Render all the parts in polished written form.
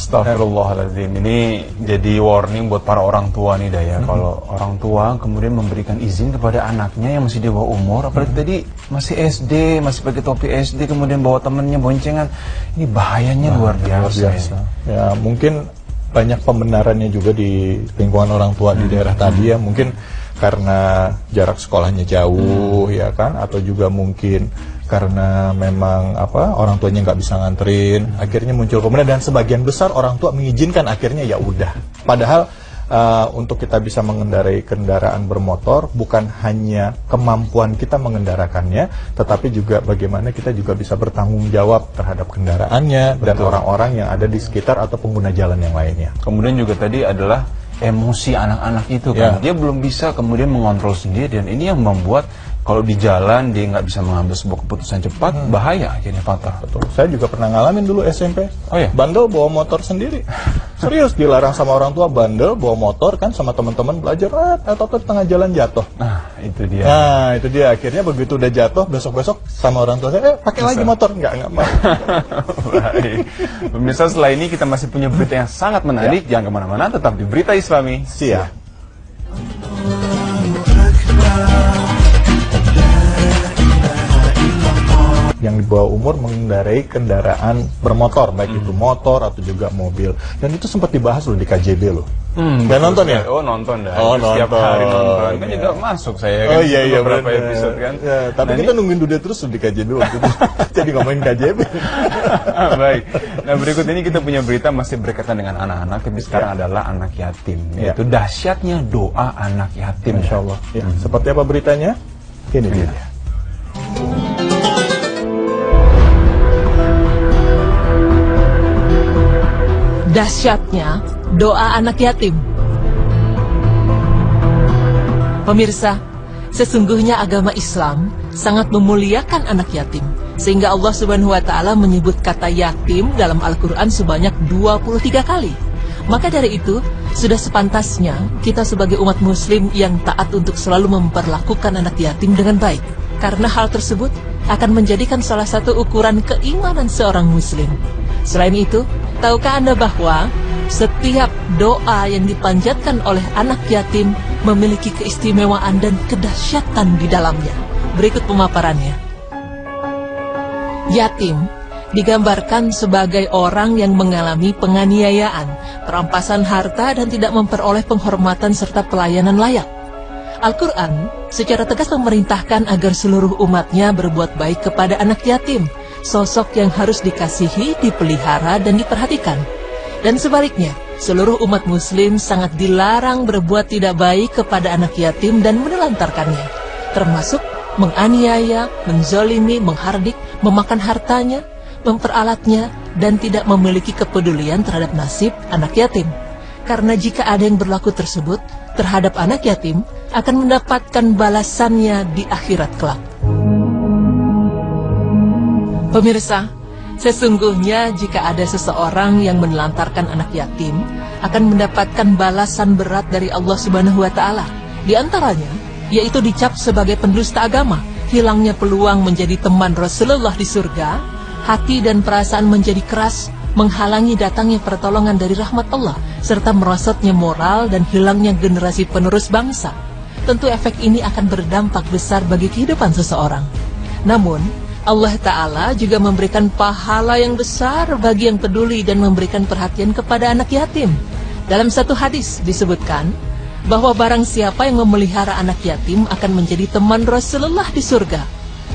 Astagfirullahaladzim. Ini jadi warning buat para orang tua nih Daya. Kalau orang tua kemudian memberikan izin kepada anaknya yang masih di bawah umur, apalagi tadi masih SD, masih pakai topi SD, kemudian bawa temennya boncengan, ini bahayanya luar biasa. Ya mungkin banyak pembenarannya juga di lingkungan orang tua di daerah tadi ya. Mungkin karena jarak sekolahnya jauh ya kan, atau juga mungkin karena memang orang tuanya nggak bisa nganterin, akhirnya muncul pembenaran, dan sebagian besar orang tua mengizinkan, akhirnya ya udah. Padahal untuk kita bisa mengendarai kendaraan bermotor bukan hanya kemampuan kita mengendarakannya, tetapi juga bagaimana kita juga bisa bertanggung jawab terhadap kendaraannya. Betul. Dan orang-orang yang ada di sekitar atau pengguna jalan yang lainnya. Kemudian juga tadi adalah emosi anak-anak itu kan, dia belum bisa kemudian mengontrol sendiri, dan ini yang membuat kalau di jalan dia nggak bisa mengambil sebuah keputusan cepat, bahaya akhirnya fatal. Betul. Saya juga pernah ngalamin dulu SMP. Oh ya? Bandel bawa motor sendiri. Serius, dilarang sama orang tua, bandel bawa motor kan sama teman-teman belajar, atau tengah jalan jatuh. Nah, itu dia. Nah, itu dia. Akhirnya begitu udah jatuh, besok-besok sama orang tua saya, pakai lagi motor. Enggak mau. Baik. Pemirsa, setelah ini kita masih punya berita yang sangat menarik. Jangan kemana-mana, tetap di Berita Islami. Siap. Yang di bawah umur mengendarai kendaraan bermotor, baik itu motor atau juga mobil. Dan itu sempat dibahas loh di KJB loh. Dan nonton ya? Oh, nonton dah. Oh, setiap nonton. hari nonton. Kan juga masuk saya kan. Oh iya, beberapa episode kan. Ya, tapi kita nungguin Duda terus di KJB waktu itu. Jadi ngomongin KJB. Baik. Nah, berikut ini kita punya berita masih berkaitan dengan anak-anak, tapi sekarang adalah anak yatim. Yaitu dahsyatnya doa anak yatim. Masya Allah. Ya. Seperti apa beritanya? Ini dia. Dahsyatnya doa anak yatim. Pemirsa, sesungguhnya agama Islam sangat memuliakan anak yatim, sehingga Allah Subhanahu wa Ta'ala menyebut kata yatim dalam Al-Quran sebanyak 23 kali. Maka dari itu, sudah sepantasnya kita sebagai umat muslim yang taat untuk selalu memperlakukan anak yatim dengan baik, karena hal tersebut akan menjadikan salah satu ukuran keimanan seorang muslim. Selain itu, tahukah Anda bahwa setiap doa yang dipanjatkan oleh anak yatim memiliki keistimewaan dan kedahsyatan di dalamnya? Berikut pemaparannya. Yatim digambarkan sebagai orang yang mengalami penganiayaan, perampasan harta, dan tidak memperoleh penghormatan serta pelayanan layak. Al-Quran secara tegas memerintahkan agar seluruh umatnya berbuat baik kepada anak yatim, sosok yang harus dikasihi, dipelihara, dan diperhatikan. Dan sebaliknya, seluruh umat muslim sangat dilarang berbuat tidak baik kepada anak yatim dan menelantarkannya, termasuk menganiaya, menzolimi, menghardik, memakan hartanya, memperalatnya, dan tidak memiliki kepedulian terhadap nasib anak yatim. Karena jika ada yang berlaku tersebut terhadap anak yatim, akan mendapatkan balasannya di akhirat kelak. Pemirsa, sesungguhnya jika ada seseorang yang menelantarkan anak yatim, akan mendapatkan balasan berat dari Allah Subhanahu wa Ta'ala. Di antaranya, yaitu dicap sebagai pendusta agama, hilangnya peluang menjadi teman Rasulullah di surga, hati dan perasaan menjadi keras, menghalangi datangnya pertolongan dari rahmat Allah, serta merosotnya moral dan hilangnya generasi penerus bangsa. Tentu efek ini akan berdampak besar bagi kehidupan seseorang. Namun, Allah Ta'ala juga memberikan pahala yang besar bagi yang peduli dan memberikan perhatian kepada anak yatim. Dalam satu hadis disebutkan bahwa barang siapa yang memelihara anak yatim akan menjadi teman Rasulullah di surga.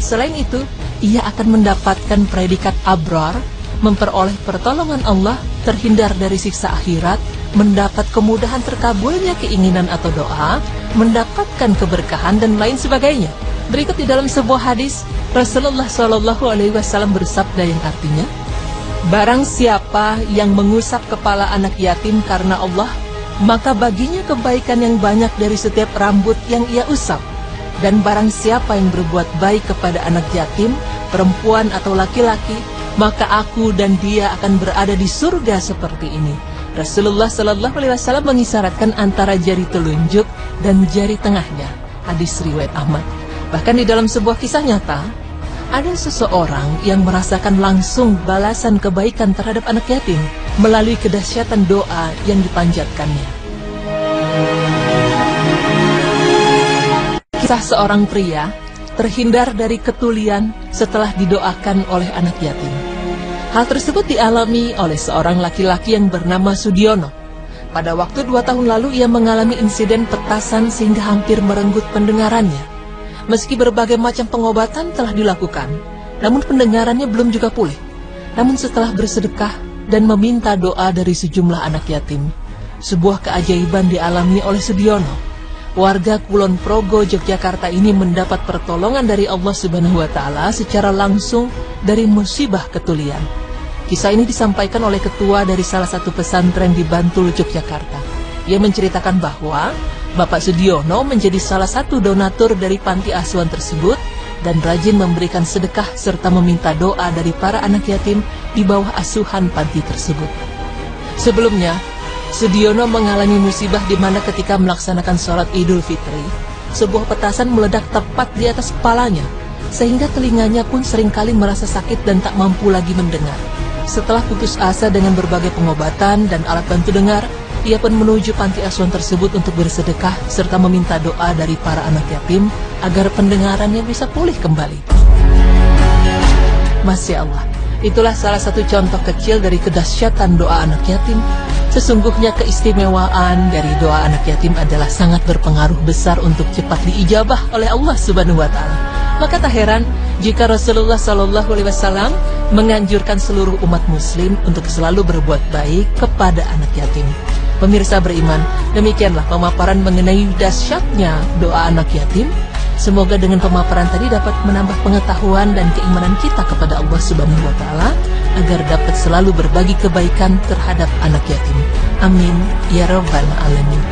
Selain itu, ia akan mendapatkan predikat abrar, memperoleh pertolongan Allah, terhindar dari siksa akhirat, mendapat kemudahan terkabulnya keinginan atau doa, mendapatkan keberkahan, dan lain sebagainya. Berikut di dalam sebuah hadis, Rasulullah SAW bersabda yang artinya, barang siapa yang mengusap kepala anak yatim karena Allah, maka baginya kebaikan yang banyak dari setiap rambut yang ia usap. Dan barang siapa yang berbuat baik kepada anak yatim, perempuan atau laki-laki, maka aku dan dia akan berada di surga seperti ini. Rasulullah SAW mengisyaratkan antara jari telunjuk dan jari tengahnya. Hadis riwayat Ahmad. Bahkan di dalam sebuah kisah nyata, ada seseorang yang merasakan langsung balasan kebaikan terhadap anak yatim. melalui kedahsyatan doa yang dipanjatkannya. Kisah seorang pria terhindar dari ketulian setelah didoakan oleh anak yatim. Hal tersebut dialami oleh seorang laki-laki yang bernama Sudiono. Pada waktu 2 tahun lalu ia mengalami insiden petasan sehingga hampir merenggut pendengarannya. Meski berbagai macam pengobatan telah dilakukan, namun pendengarannya belum juga pulih. Namun setelah bersedekah dan meminta doa dari sejumlah anak yatim, sebuah keajaiban dialami oleh Sudiono. Warga Kulon Progo, Yogyakarta ini mendapat pertolongan dari Allah Subhanahu wa Ta'ala secara langsung dari musibah ketulian. Kisah ini disampaikan oleh ketua dari salah satu pesantren di Bantul, Yogyakarta. Ia menceritakan bahwa Bapak Sudiono menjadi salah satu donatur dari panti asuhan tersebut dan rajin memberikan sedekah serta meminta doa dari para anak yatim di bawah asuhan panti tersebut. Sebelumnya, Sudiono mengalami musibah di mana ketika melaksanakan sholat Idul Fitri, sebuah petasan meledak tepat di atas kepalanya, sehingga telinganya pun seringkali merasa sakit dan tak mampu lagi mendengar. Setelah putus asa dengan berbagai pengobatan dan alat bantu dengar, ia pun menuju panti asuhan tersebut untuk bersedekah serta meminta doa dari para anak yatim agar pendengarannya bisa pulih kembali. Masya Allah, itulah salah satu contoh kecil dari kedahsyatan doa anak yatim. Sesungguhnya keistimewaan dari doa anak yatim adalah sangat berpengaruh besar untuk cepat diijabah oleh Allah Subhanahu wa Ta'ala. Maka tak heran jika Rasulullah SAW menganjurkan seluruh umat muslim untuk selalu berbuat baik kepada anak yatim. Pemirsa beriman, demikianlah pemaparan mengenai dahsyatnya doa anak yatim. Semoga dengan pemaparan tadi dapat menambah pengetahuan dan keimanan kita kepada Allah Subhanahu wa Ta'ala agar dapat selalu berbagi kebaikan terhadap anak yatim. Amin ya rabbal alamin.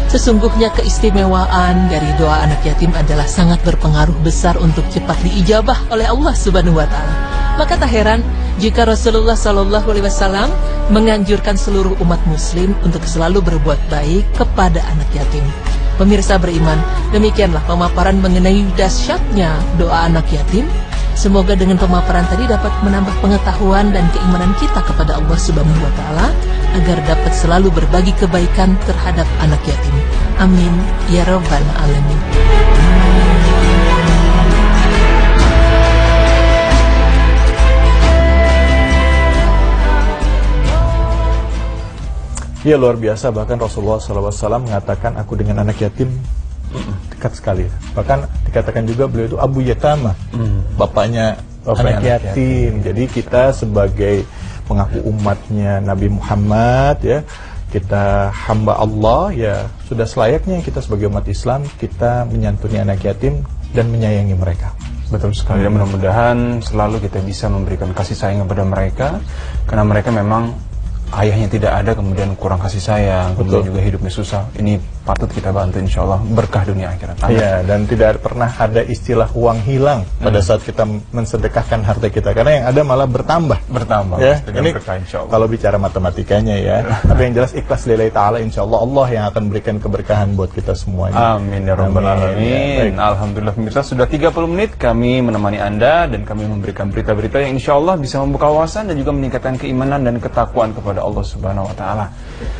Sesungguhnya keistimewaan dari doa anak yatim adalah sangat berpengaruh besar untuk cepat diijabah oleh Allah Subhanahu wa Ta'ala. Maka tak heran jika Rasulullah SAW menganjurkan seluruh umat muslim untuk selalu berbuat baik kepada anak yatim. Pemirsa beriman, demikianlah pemaparan mengenai dahsyatnya doa anak yatim. Semoga dengan pemaparan tadi dapat menambah pengetahuan dan keimanan kita kepada Allah Subhanahu wa Ta'ala agar dapat selalu berbagi kebaikan terhadap anak yatim. Amin ya rabbal alamin. Ya luar biasa, bahkan Rasulullah SAW mengatakan aku dengan anak yatim dekat sekali. Bahkan dikatakan juga beliau itu Abu Yatama, bapaknya anak yatim. Jadi kita sebagai pengaku umatnya Nabi Muhammad, ya, kita hamba Allah, ya sudah selayaknya kita sebagai umat Islam kita menyantuni anak yatim dan menyayangi mereka. Betul sekali, dan mudah-mudahan selalu kita bisa memberikan kasih sayang kepada mereka, karena mereka memang ayahnya tidak ada, kemudian kurang kasih sayang, kemudian juga hidupnya susah. Ini patut kita bantu, insya Allah berkah dunia akhirat. Iya, dan tidak pernah ada istilah uang hilang pada saat kita mensedekahkan harta kita, karena yang ada malah bertambah. Ya, ini berkah, insya Allah. Kalau bicara matematikanya ya, tapi yang jelas ikhlas lillahi ta'ala, insya Allah Allah yang akan berikan keberkahan buat kita semuanya. Amin ya rabbal alamin. Ya, alhamdulillah pemirsa, sudah 30 menit kami menemani Anda dan kami memberikan berita-berita yang insya Allah bisa membuka wawasan dan juga meningkatkan keimanan dan ketakwaan kepada Allah Subhanahu wa Ta'ala.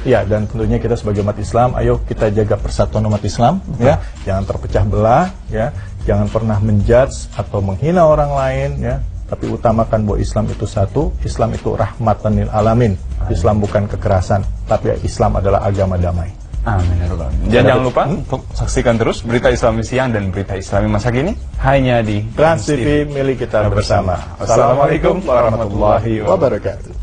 Ya, dan tentunya kita sebagai umat Islam, ayo kita jaga persatuan umat Islam, ya, jangan terpecah belah, ya, jangan pernah menjudge atau menghina orang lain, ya, tapi utamakan bahwa Islam itu satu, Islam itu rahmatan lil alamin. Islam bukan kekerasan, tapi Islam adalah agama damai. Amin ya rabbal alamin. Jangan lupa untuk saksikan terus berita Islami siang dan berita Islami masa kini hanya di Trans TV milik kita bersama. Assalamualaikum warahmatullahi wabarakatuh.